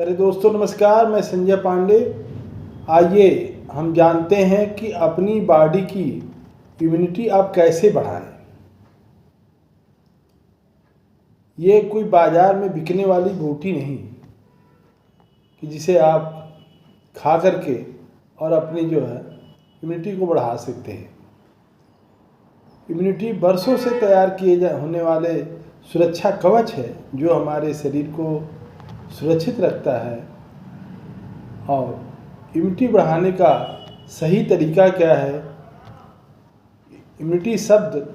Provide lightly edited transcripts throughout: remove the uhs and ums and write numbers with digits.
मेरे दोस्तों नमस्कार, मैं संजय पांडे। आइए हम जानते हैं कि अपनी बॉडी की इम्यूनिटी आप कैसे बढ़ाएं। ये कोई बाज़ार में बिकने वाली बूटी नहीं कि जिसे आप खा करके और अपनी इम्यूनिटी को बढ़ा सकते हैं। इम्यूनिटी बरसों से तैयार किए होने वाले सुरक्षा कवच है जो हमारे शरीर को सुरक्षित रखता है। और इम्यूनिटी बढ़ाने का सही तरीका क्या है? इम्यूनिटी शब्द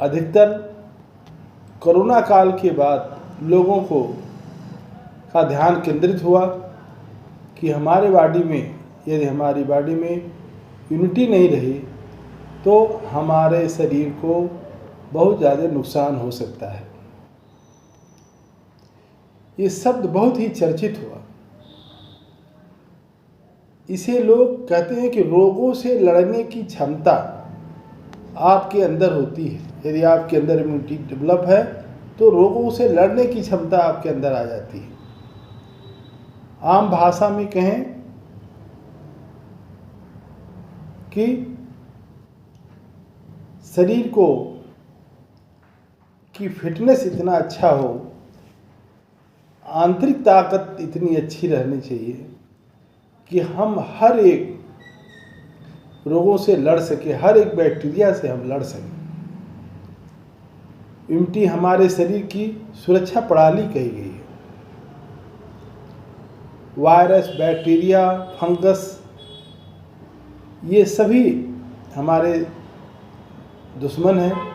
अधिकतर कोरोना काल के बाद लोगों का ध्यान केंद्रित हुआ कि हमारी बॉडी में इम्यूनिटी नहीं रही तो हमारे शरीर को बहुत ज़्यादा नुकसान हो सकता है। ये शब्द बहुत ही चर्चित हुआ। इसे लोग कहते हैं कि रोगों से लड़ने की क्षमता आपके अंदर होती है। यदि आपके अंदर इम्यूनिटी डेवलप है तो रोगों से लड़ने की क्षमता आपके अंदर आ जाती है। आम भाषा में कहें कि शरीर की फिटनेस इतना अच्छा हो, आंतरिक ताकत इतनी अच्छी रहनी चाहिए कि हम हर एक रोगों से लड़ सके, हर एक बैक्टीरिया से हम लड़ सकें। इम्यूनिटी हमारे शरीर की सुरक्षा प्रणाली कही गई है। वायरस, बैक्टीरिया, फंगस ये सभी हमारे दुश्मन हैं।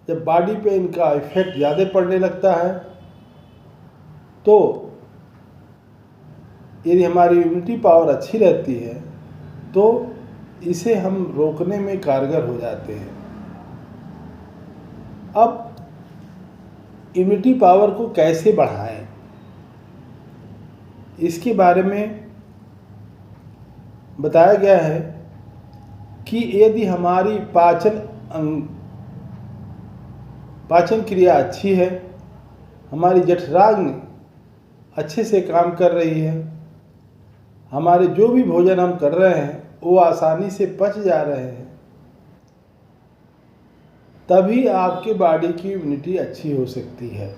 जब बॉडी पे इनका इफेक्ट ज़्यादा पड़ने लगता है तो यदि हमारी इम्यूनिटी पावर अच्छी रहती है तो इसे हम रोकने में कारगर हो जाते हैं। अब इम्यूनिटी पावर को कैसे बढ़ाएं, इसके बारे में बताया गया है कि यदि हमारी पाचन क्रिया अच्छी है, हमारी जठराग्नि अच्छे से काम कर रही है, हमारे जो भी भोजन हम कर रहे हैं वो आसानी से पच जा रहे हैं, तभी आपके बॉडी की इम्यूनिटी अच्छी हो सकती है।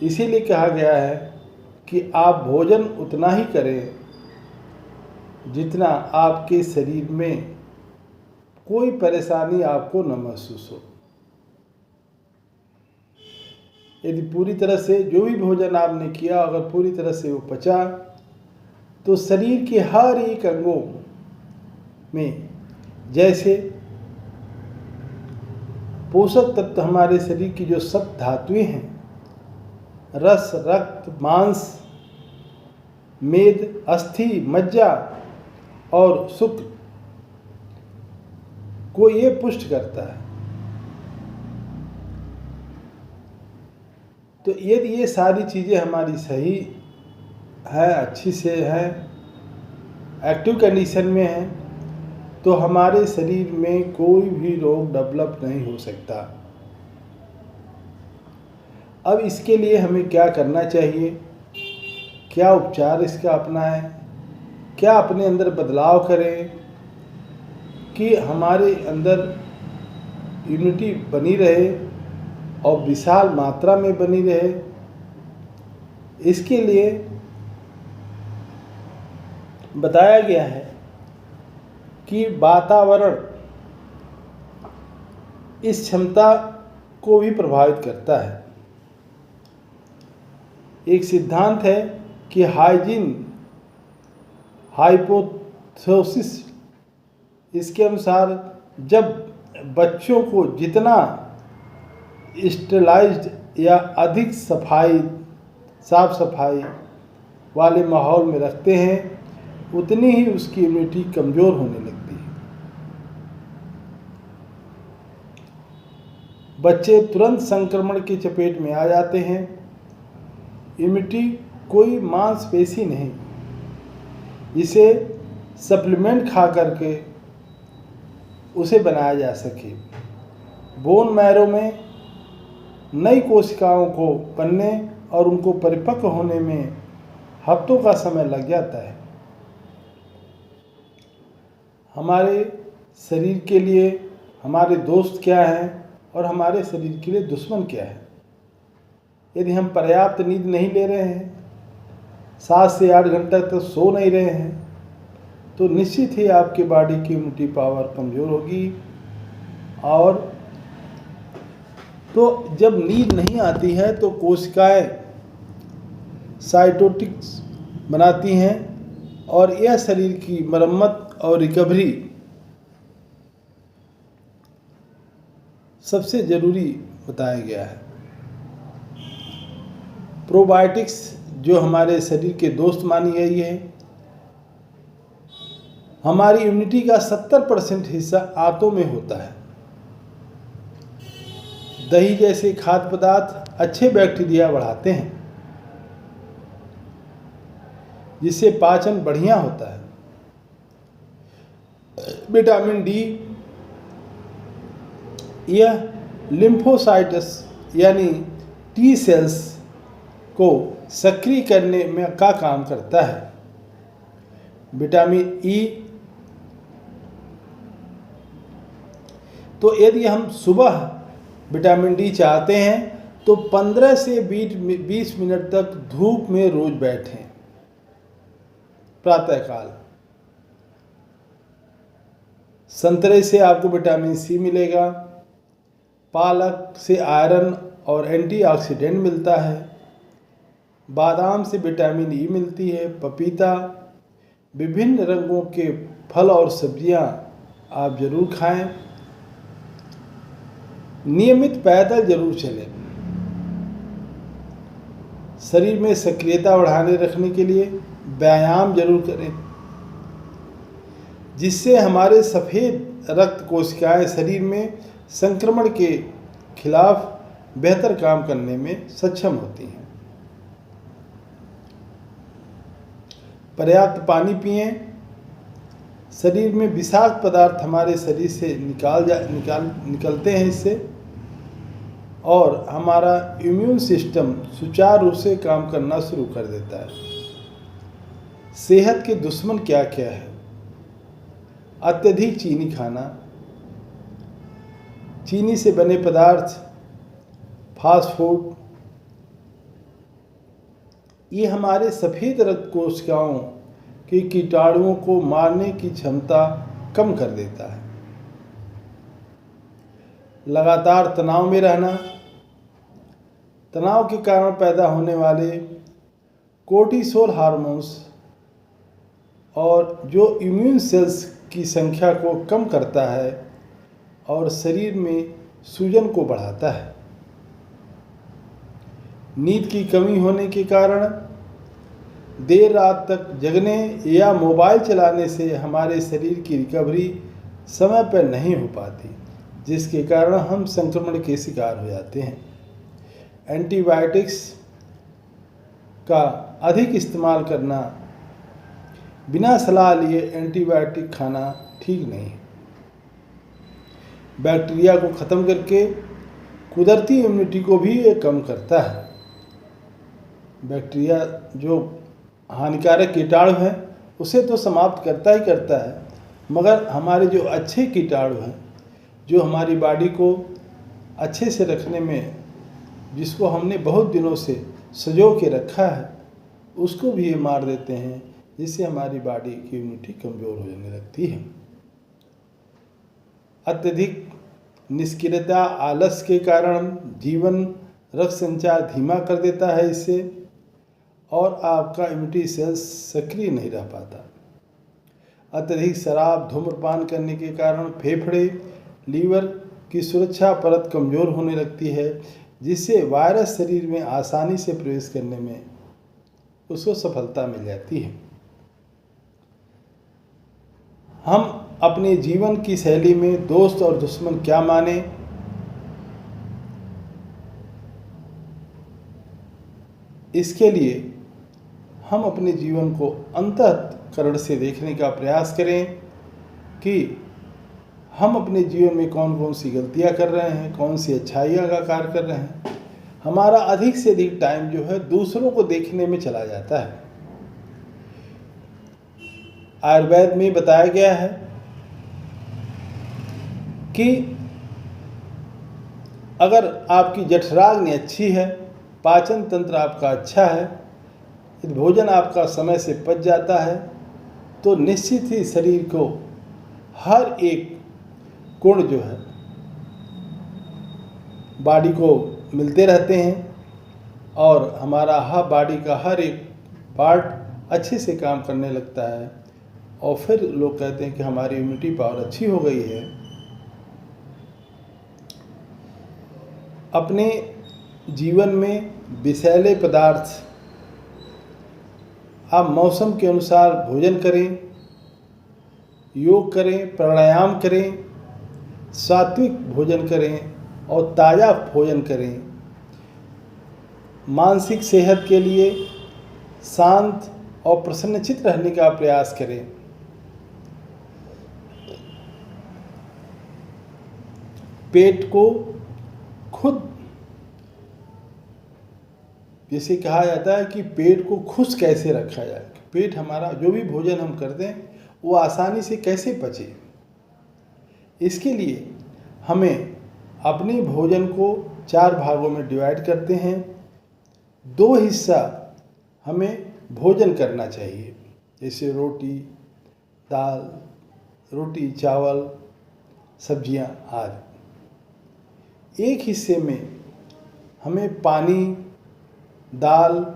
इसीलिए कहा गया है कि आप भोजन उतना ही करें जितना आपके शरीर में कोई परेशानी आपको न महसूस हो। यदि पूरी तरह से जो भी भोजन आपने किया अगर पूरी तरह से वो पचा तो शरीर के हर एक अंगों में, जैसे पोषक तत्व हमारे शरीर की जो सब धातुएं हैं, रस, रक्त, मांस, मेद, अस्थि, मज्जा और शुक्र को ये पुष्ट करता है। तो यदि ये सारी चीज़ें हमारी सही है, अच्छी से है, एक्टिव कंडीशन में है, तो हमारे शरीर में कोई भी रोग डेवलप नहीं हो सकता। अब इसके लिए हमें क्या करना चाहिए, क्या उपचार इसका अपनाएं, क्या अपने अंदर बदलाव करें कि हमारे अंदर इम्यूनिटी बनी रहे और विशाल मात्रा में बनी रहे। इसके लिए बताया गया है कि वातावरण इस क्षमता को भी प्रभावित करता है। एक सिद्धांत है कि हाइजीन हाइपोथेसिस, इसके अनुसार जब बच्चों को जितना स्टेरिलाइज्ड या अधिक साफ सफाई वाले माहौल में रखते हैं उतनी ही उसकी इम्यूनिटी कमज़ोर होने लगती है। बच्चे तुरंत संक्रमण की चपेट में आ जाते हैं। इम्यूनिटी कोई मांसपेशी नहीं जिसे सप्लीमेंट खा करके उसे बनाया जा सके। बोन मैरो में नई कोशिकाओं को बनने और उनको परिपक्व होने में हफ्तों का समय लग जाता है। हमारे शरीर के लिए हमारे दोस्त क्या हैं और हमारे शरीर के लिए दुश्मन क्या है। यदि हम पर्याप्त नींद नहीं ले रहे हैं, 7 से 8 घंटे तक सो नहीं रहे हैं, तो निश्चित ही आपकी बॉडी की इम्यूनिटी पावर कमज़ोर होगी। और तो जब नींद नहीं आती है तो कोशिकाएं साइटोटिक्स बनाती हैं और यह शरीर की मरम्मत और रिकवरी सबसे ज़रूरी बताया गया है। प्रोबायोटिक्स जो हमारे शरीर के दोस्त मानी गई है, हमारी इम्यूनिटी का 70% हिस्सा आंतों में होता है। दही जैसे खाद्य पदार्थ अच्छे बैक्टीरिया बढ़ाते हैं, जिससे पाचन बढ़िया होता है। विटामिन डी यह लिम्फोसाइट्स यानी टी सेल्स को सक्रिय करने में का काम करता है। विटामिन ई, तो यदि हम सुबह विटामिन डी चाहते हैं तो 15 से 20 मिनट तक धूप में रोज बैठें प्रातःकाल। संतरे से आपको विटामिन सी मिलेगा, पालक से आयरन और एंटीऑक्सीडेंट मिलता है, बादाम से विटामिन ई मिलती है, पपीता, विभिन्न रंगों के फल और सब्जियां आप जरूर खाएं। नियमित पैदल जरूर चलें। शरीर में सक्रियता बढ़ाने रखने के लिए व्यायाम जरूर करें, जिससे हमारे सफ़ेद रक्त कोशिकाएं शरीर में संक्रमण के खिलाफ बेहतर काम करने में सक्षम होती हैं। पर्याप्त पानी पिएं। शरीर में विषाक्त पदार्थ हमारे शरीर से निकलते हैं इससे, और हमारा इम्यून सिस्टम सुचारू रूप से काम करना शुरू कर देता है। सेहत के दुश्मन क्या क्या है? अत्यधिक चीनी खाना, चीनी से बने पदार्थ, फास्ट फूड, ये हमारे सफ़ेद रक्त कोशिकाओं के कीटाणुओं को मारने की क्षमता कम कर देता है। लगातार तनाव में रहना, तनाव के कारण पैदा होने वाले कोर्टिसोल हार्मोन्स और जो इम्यून सेल्स की संख्या को कम करता है और शरीर में सूजन को बढ़ाता है। नींद की कमी होने के कारण देर रात तक जगने या मोबाइल चलाने से हमारे शरीर की रिकवरी समय पर नहीं हो पाती, जिसके कारण हम संक्रमण के शिकार हो जाते हैं। एंटीबायोटिक्स का अधिक इस्तेमाल करना, बिना सलाह लिए एंटीबायोटिक खाना ठीक नहीं है। बैक्टीरिया को ख़त्म करके कुदरती इम्यूनिटी को भी ये कम करता है। बैक्टीरिया जो हानिकारक कीटाणु हैं उसे तो समाप्त करता ही करता है, मगर हमारे जो अच्छे कीटाणु हैं, जो हमारी बॉडी को अच्छे से रखने में, जिसको हमने बहुत दिनों से सजो के रखा है, उसको भी ये मार देते हैं, जिससे हमारी बॉडी की इम्यूनिटी कमज़ोर होने लगती है। अत्यधिक निष्क्रियता, आलस के कारण जीवन रक्त संचार धीमा कर देता है इससे, और आपका इम्यूनिटी सेल्स सक्रिय नहीं रह पाता। अत्यधिक शराब, धूम्रपान करने के कारण फेफड़े, लीवर की सुरक्षा परत कमज़ोर होने लगती है, जिससे वायरस शरीर में आसानी से प्रवेश करने में उसको सफलता मिल जाती है। हम अपने जीवन की शैली में दोस्त और दुश्मन क्या माने, इसके लिए हम अपने जीवन को अंतःकरण से देखने का प्रयास करें कि हम अपने जीवन में कौन कौन सी गलतियां कर रहे हैं, कौन सी अच्छाइयां का कार्य कर रहे हैं, हमारा अधिक से अधिक टाइम जो है दूसरों को देखने में चला जाता है। आयुर्वेद में बताया गया है कि अगर आपकी जठराग्नि अच्छी है, पाचन तंत्र आपका अच्छा है, यदि भोजन आपका समय से पच जाता है, तो निश्चित ही शरीर को हर एक गुण जो है बॉडी को मिलते रहते हैं और हमारा बॉडी का हर एक पार्ट अच्छे से काम करने लगता है और फिर लोग कहते हैं कि हमारी इम्यूनिटी पावर अच्छी हो गई है। अपने जीवन में विषैले पदार्थ आप मौसम के अनुसार भोजन करें, योग करें, प्राणायाम करें, सात्विक भोजन करें और ताज़ा भोजन करें। मानसिक सेहत के लिए शांत और प्रसन्नचित्त रहने का प्रयास करें। पेट को खुद, जैसे कहा जाता है कि पेट को खुश कैसे रखा जाए, पेट हमारा जो भी भोजन हम करते हैं वो आसानी से कैसे पचे, इसके लिए हमें अपने भोजन को 4 भागों में डिवाइड करते हैं। 2 हिस्सा हमें भोजन करना चाहिए, जैसे रोटी दाल, रोटी चावल, सब्जियां आदि। 1 हिस्से में हमें पानी, दाल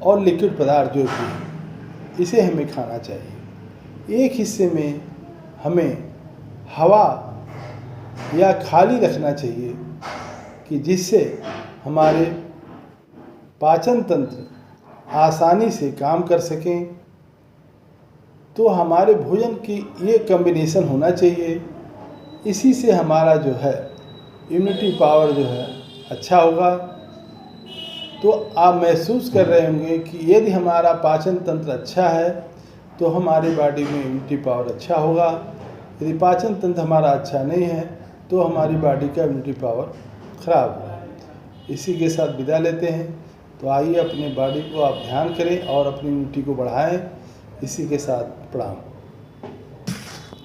और लिक्विड पदार्थ जो भी इसे हमें खाना चाहिए। 1 हिस्से में हमें हवा या खाली रखना चाहिए कि जिससे हमारे पाचन तंत्र आसानी से काम कर सकें। तो हमारे भोजन की ये कॉम्बिनेशन होना चाहिए, इसी से हमारा जो है इम्यूनिटी पावर जो है अच्छा होगा। तो आप महसूस कर रहे होंगे कि यदि हमारा पाचन तंत्र अच्छा है तो हमारी बॉडी में इम्यूनिटी पावर अच्छा होगा। यदि पाचन तंत्र हमारा अच्छा नहीं है तो हमारी बॉडी का इम्यूनिटी पावर खराब होगा। इसी के साथ विदा लेते हैं। तो आइए अपने बॉडी को आप ध्यान करें और अपनी इम्यूनिटी को बढ़ाएं। इसी के साथ प्रणाम।